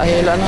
dahil ano,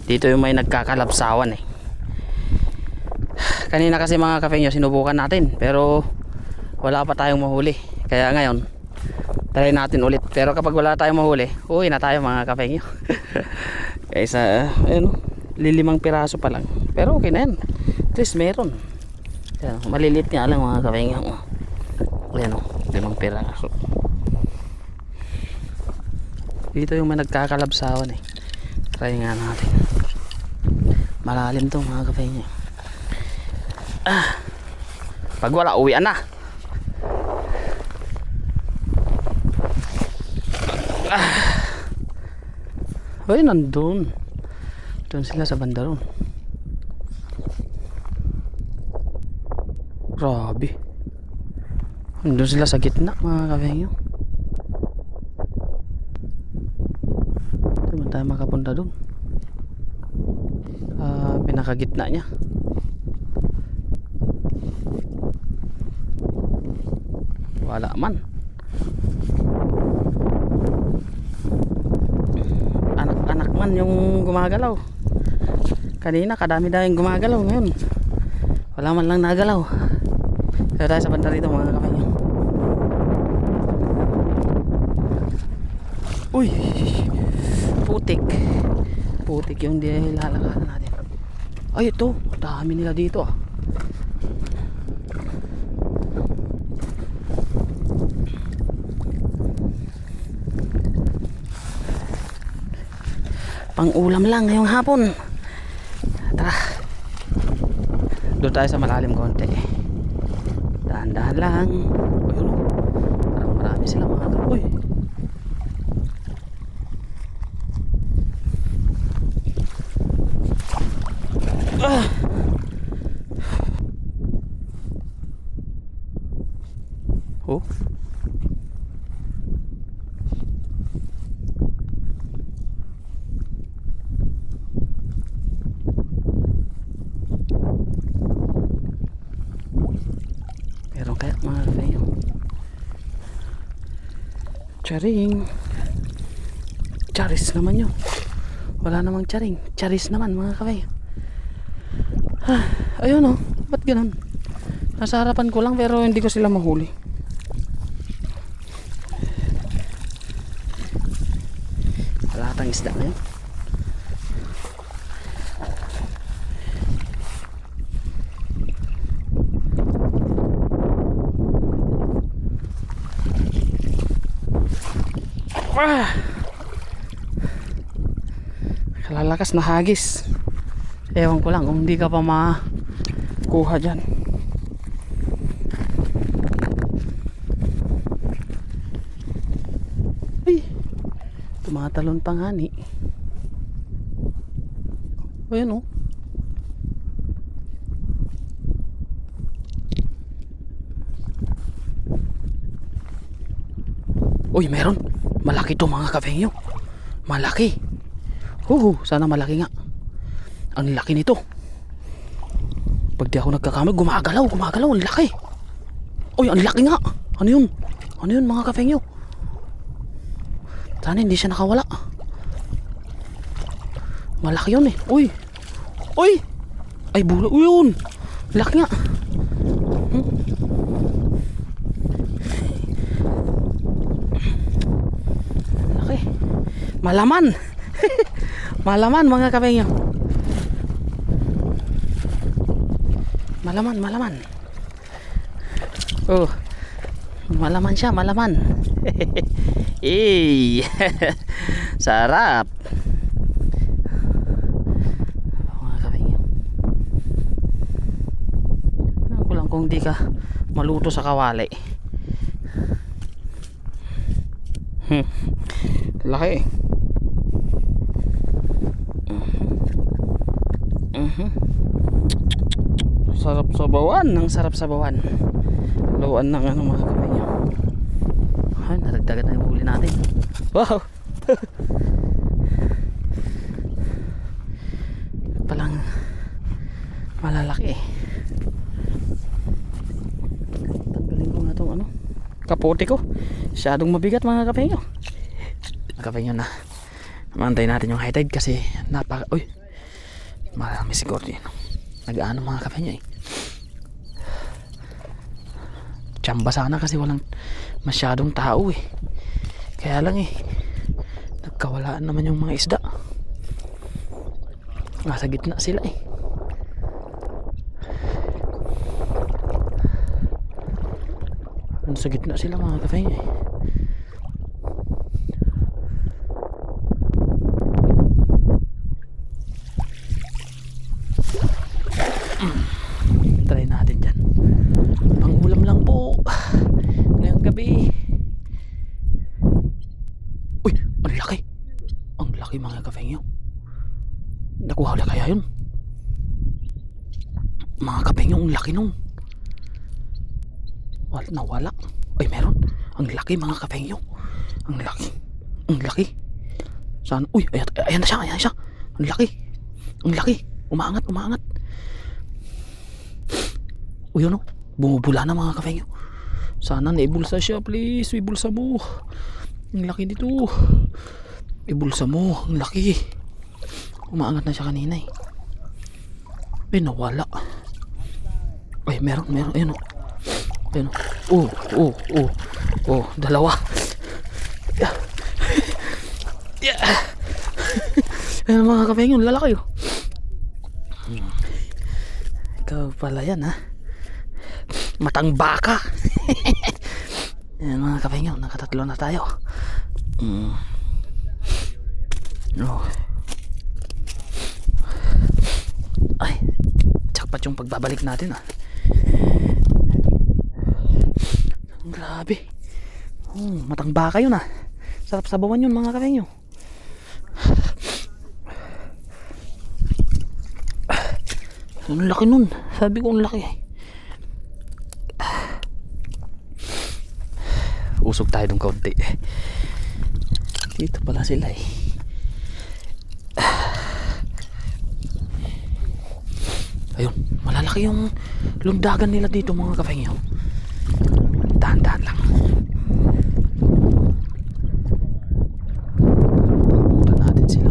dito yung may nagkakalapsawan eh. Kanina kasi mga kapengyo sinubukan natin pero wala pa tayong mahuli, kaya ngayon try natin ulit. Pero kapag wala tayong mahuli, uwi na tayo mga kapengyo. Kaysa ayun, lilimang piraso pa lang, pero okay na yan, at least meron. Ayan, malilit nga lang mga kapengyo. Ayan, 5 piraso. Dito yung may nagkakalapsawan eh. Try nga natin. Malalim to mga kapengyo. Pag wala, uwian na. Ay, nandun. Doon sila sa banda ron. Grabe. Nandun sila sa gitna mga kapengyo. Hindi man tayo makapunta doon. Pinakagitna niya. Wala man. Anak-anak man yung gumagalaw. Kanina kadami-daming gumagalaw, ngayon wala man lang nagalaw. Kaya tayo sa banda rito mga kapatid. Uy, putik. Putik yung lalakaran natin. Ay, ito, dami nila dito ah. Pang ulam lang ngayong hapon. Tara, doon tayo sa malalim konti. Dahan-dahan lang. Ayun, parang marami sila mga kapoy. Oh, meron kaya mga kayo? Charing. Charis naman yun. Wala namang charing. Charis naman mga kayo. Ayun oh, ba't ganun? Nasa harapan ko lang pero hindi ko sila mahuli. Lahat ang isda na yun. Kalalakas na hagis. Ewan ko lang kung hindi ka pa makuha dyan. Ay, tumatalon pa nga ni. Ayan oh. Uy, meron. Malaki to mga kapengyo. Malaki. Sana malaki nga. Ang laki nito. Pag di ako nagkakamali, gumagalaw. Ang laki. Uy, ang laki nga. Ano yun mga kapengyo? Sana hindi siya nakawala. Malaki yun eh. Uy. Ay, bula. Uy, yun. Laki nga. Laki. Malaman. Malaman mga kapengyo. Malaman. Oh. Malaman siya, malaman. Eh. Sarap. Mga kapengyo. Ko lang kung di ka maluto sa kawali. Laki. Sarap sa bawan, sarap sa bawan. Luwan ng ano mga kapengyo. Ay, naragdagan na yung huli natin. Wow. Palang Malalaki. Tanggalin ko nga itong ano, kapote ko. Masyadong mabigat mga kapengyo. Mga kapengyo na. Maantay natin yung high tide kasi uy, marami siguro din. Nag-ano mga kapengyo eh. Tsamba sana kasi walang masyadong tao eh. Kaya lang eh, nagkawalaan naman yung mga isda. Nasa gitna sila eh. Nasa gitna sila mga kapengyo eh. Try natin dyan. Ang ulam lang po ngayong gabi. Uy, ang laki. Ang laki mga kapengyo. Nakuha wala kaya yun? Mga kapengyo, ang laki nun. Nawala. Ay, meron. Ang laki mga kapengyo. Ang laki. Ang laki. Saan? Uy, ayan na siya. Ayan na siya. Ang laki. Ang laki. Umaangat, umaangat. Uy, ano? Bumubula na mga kapengyo. Sana naibulsa siya, please. Ibulsa mo. Ang laki nito. Ibulsa mo. Ang laki. Umaangat na siya kanina eh. Ay, nawala. Ay, meron. Ayun o. Ayun o. Oh, dalawa. Yeah. Ayun mga kapengyo, lalaki o. Ikaw pala yan ha. Matang baka. Ayun mga kapengyo, nakatatlo na tayo. Oh. Ay, jackpot yung pagbabalik natin ah. Grabe. Matang baka yun ah. Sarap sabawan yun mga kapengyo. Ang laki nun. Sabi ko ang laki. Usog tayo ng konti. Dito pala sila eh. Ayun, malalaki yung lundagan nila dito mga kapengyo. Dahan-dahan lang. Pabutan natin sila.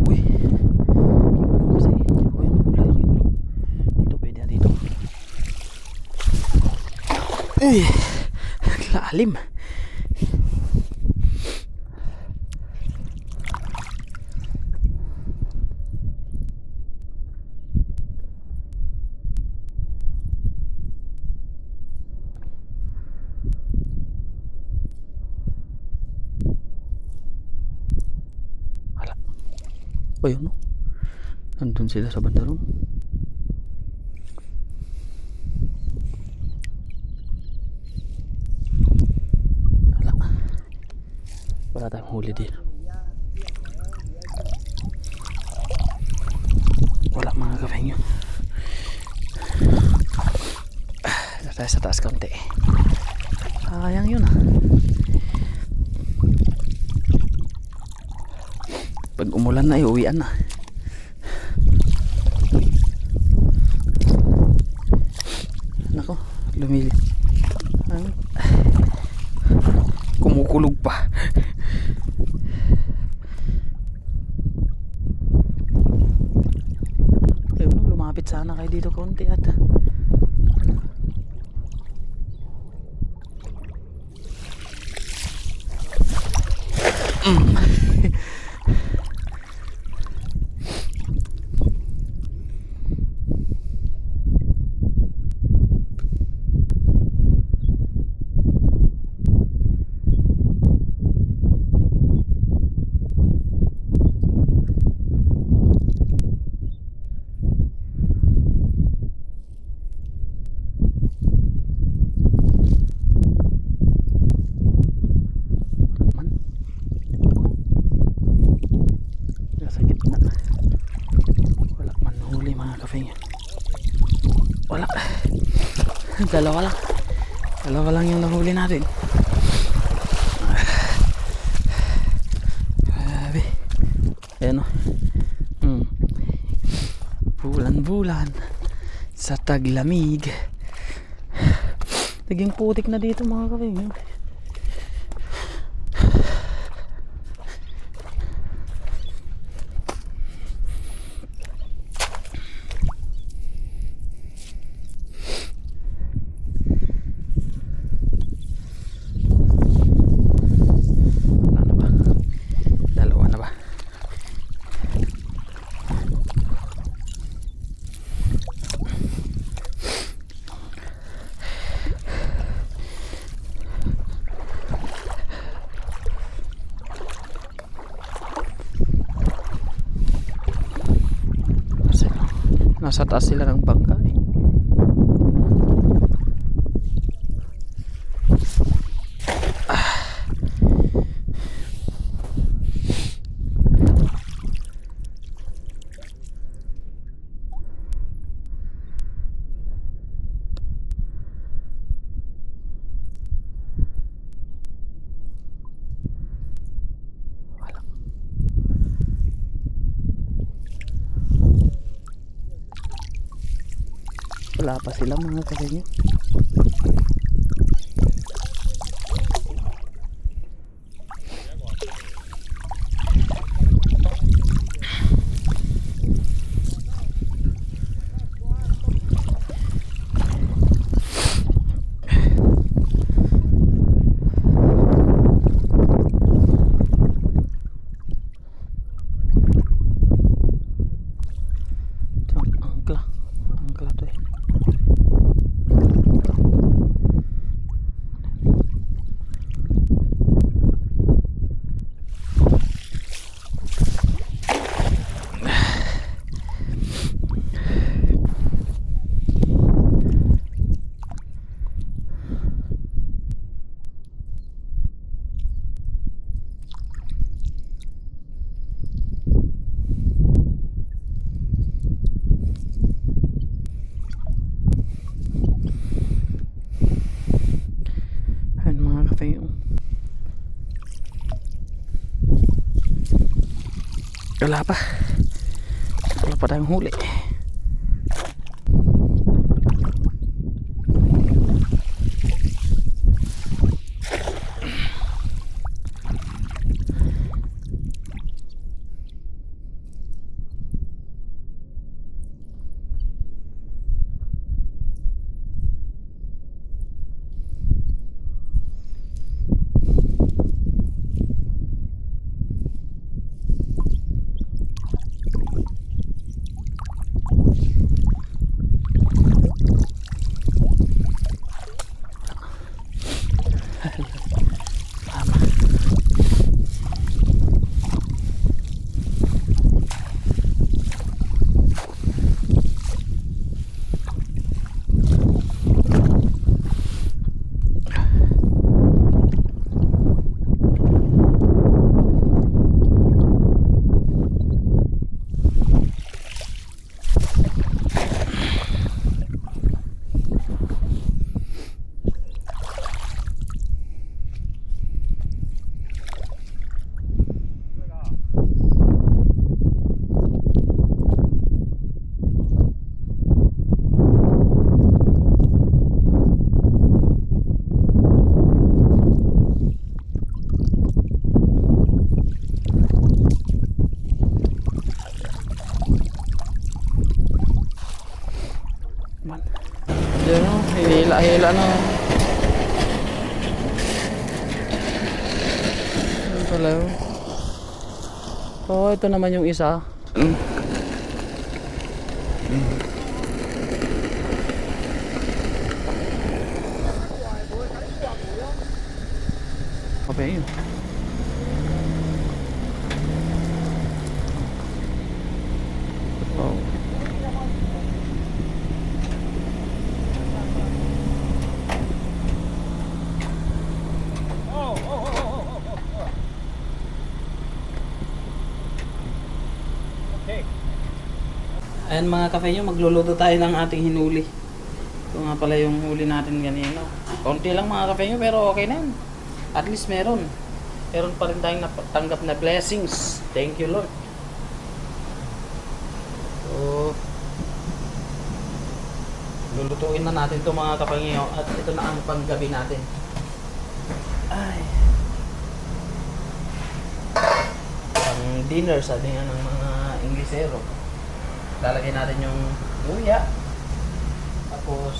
Uy. Kasi, ayun, lalaki nila. Dito, pwede na dito. Uy, lalim. Ayun no, nandun sila sa banda ron. Wala tayong huli din. Wala mga kapengyo. Tayo sa taas konti. Sayang yun ah. Pag umulan na, uwian na. Nako, lumili. Kumukulog pa. Ayun, lumapit sana kayo dito konti at dalawa lang yung nahuli natin. Grabe. Ayan o. Bulan Sa taglamig. Naging putik na dito mga kapeng. Ano ba? Dalawa na ba? Nasa taas sila ng bangka eh. Wala pa sila mga kapatid. Angkla to eh. Wala pa tayong huli. Diyan o, hila-hila na. Ano pala yun? Oh, ito naman yung isa. Okay yun. Oh. Ayan mga kafenyo, magluluto tayo ng ating hinuli. Ito nga pala yung huli natin ganito. Konti lang mga kafenyo pero okay na yun. At least meron. Meron pa rin tayong natanggap na blessings. Thank you Lord. So, Lulutuin na natin itong mga kapangyo at ito na ang panggabi natin. Ay. Pang dinner sa din ng mga Inglesero. Lalagay natin yung luya. Tapos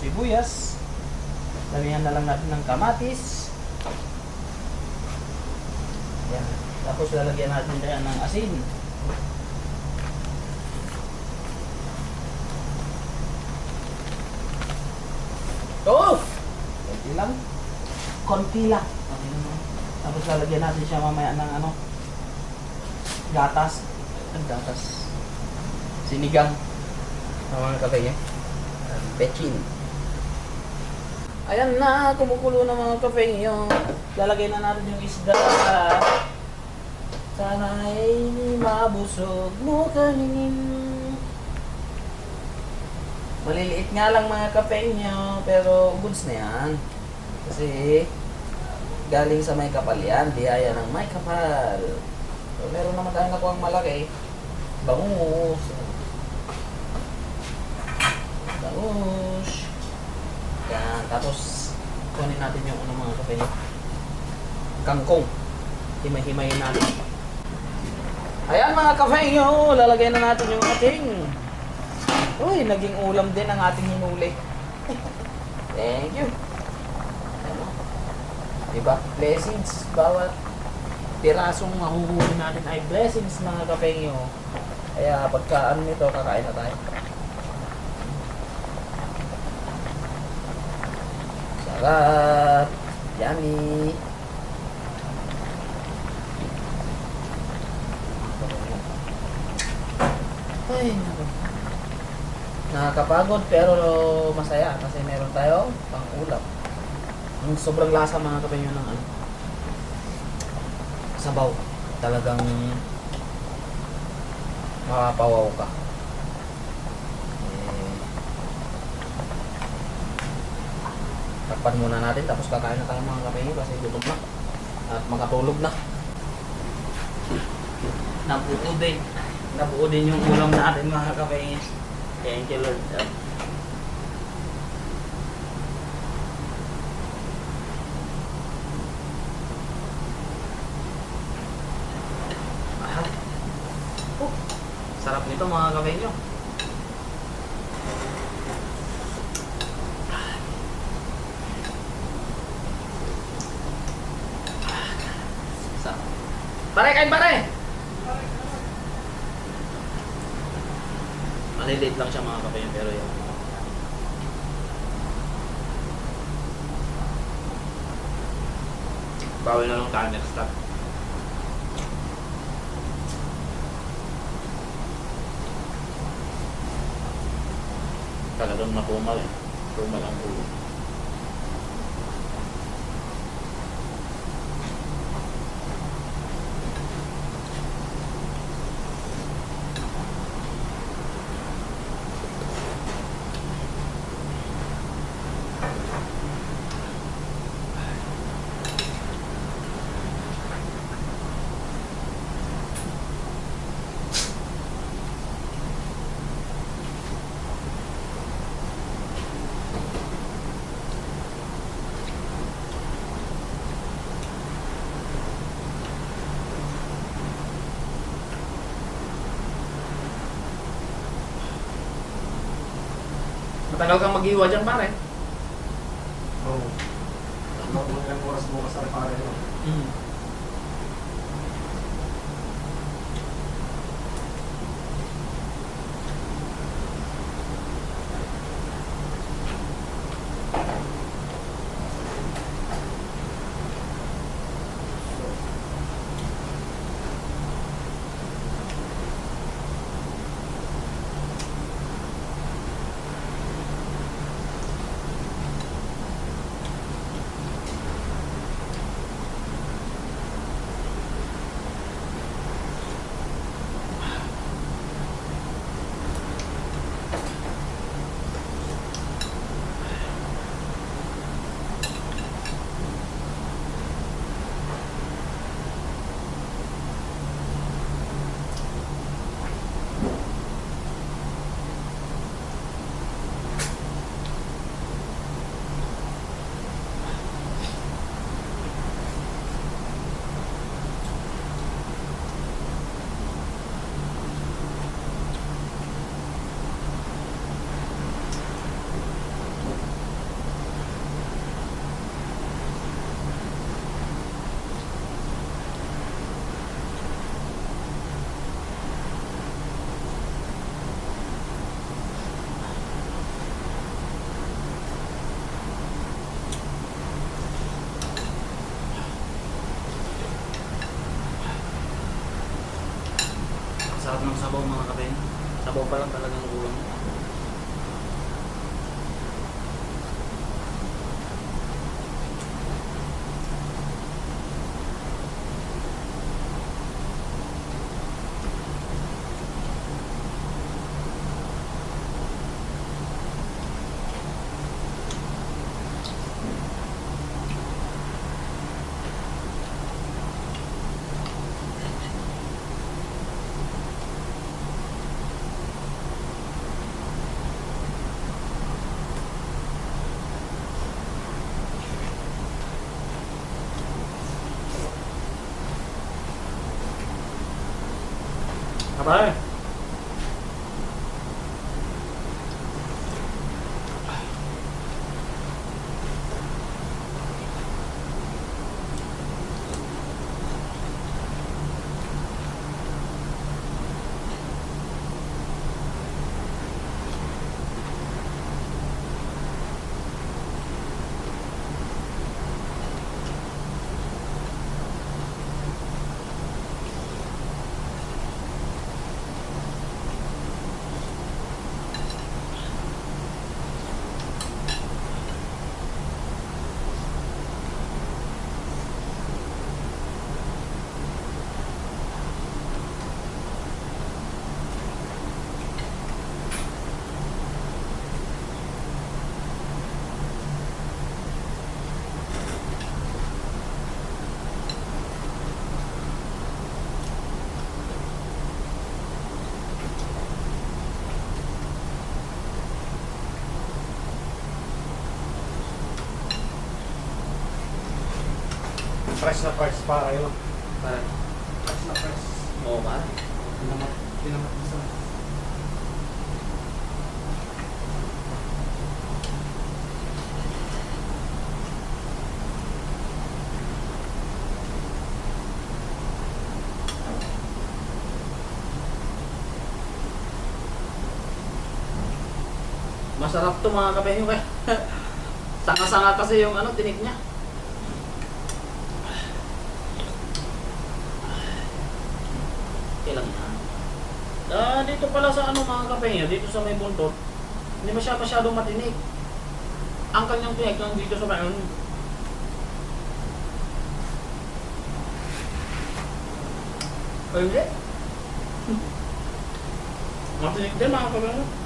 sibuyas. Lagyan na lang natin ng kamatis. Yan. Tapos lalagyan natin dyan ng asin. Oh! Konti lang. Konti lang. Tapos lalagyan natin siya mamaya ng ano, gatas. Ang gatas. Sinigang. Ang mga kape eh. Pechin. Ayan na, kumukulo na mga kape yung lalagay na natin yung isda. Sana ay mabusog mo kanin. Maliliit nga lang mga kape nyo, pero goods na yan. Kasi galing sa may kapal yan, biyaya ng may kapal. So, meron naman tayong nakuha ang malaki. Bangus. Bangus. Yan. Tapos, kunin natin yung ano mga kape nyo. Kangkong. Himay-himayin natin. Ayan mga kape nyo, lalagay na natin yung ating. Uy, naging ulam din ang ating hinuli. Thank you. Ano? Diba? Blessings. Bawat pirasong mahuhuli natin ay blessings mga kapengyo. Kaya pagka ano nito, kakain na tayo. Sarap. Yummy. Ay, naku. Nakakapagod pero masaya kasi meron tayong pang-ulam. Ang sobrang lasa mga kapatid ng ano, sabaw. Talagang makapawaw ka. Takpan muna natin tapos kakain na tayo mga kapatid kasi gutom na at makatulog na. Nabuo din yung ulam natin mga kapatid. Thank you, Lord. Sarap nito mga kapenyo. Sarap. Pare, kain pare! Maliliit lang siya mga kapenyo pero yun. Bawal na lang tayo next stop. Talagang makumal eh. Kumal ang ulo. Matagal kang mag-iwa dyan, pare. Oo. Ilang oras bukas ang pare. sabaw mga kapeng. Sabaw pa lang talagang ulam. Kapay. Fresh na fresh para yun. Parang, Fresh na fresh. oo ba? Dinamat isa. Masarap to mga kapeng kaya. Sanga-sanga kasi yung ano, tinik niya. Kailan yan? Dito pala sa ano mga kapeng dito sa may buntot, hindi masyadong matinik. Ang kanyang tinik lang dito sa bayon. Ay, hindi. Matinik din mga kapeng.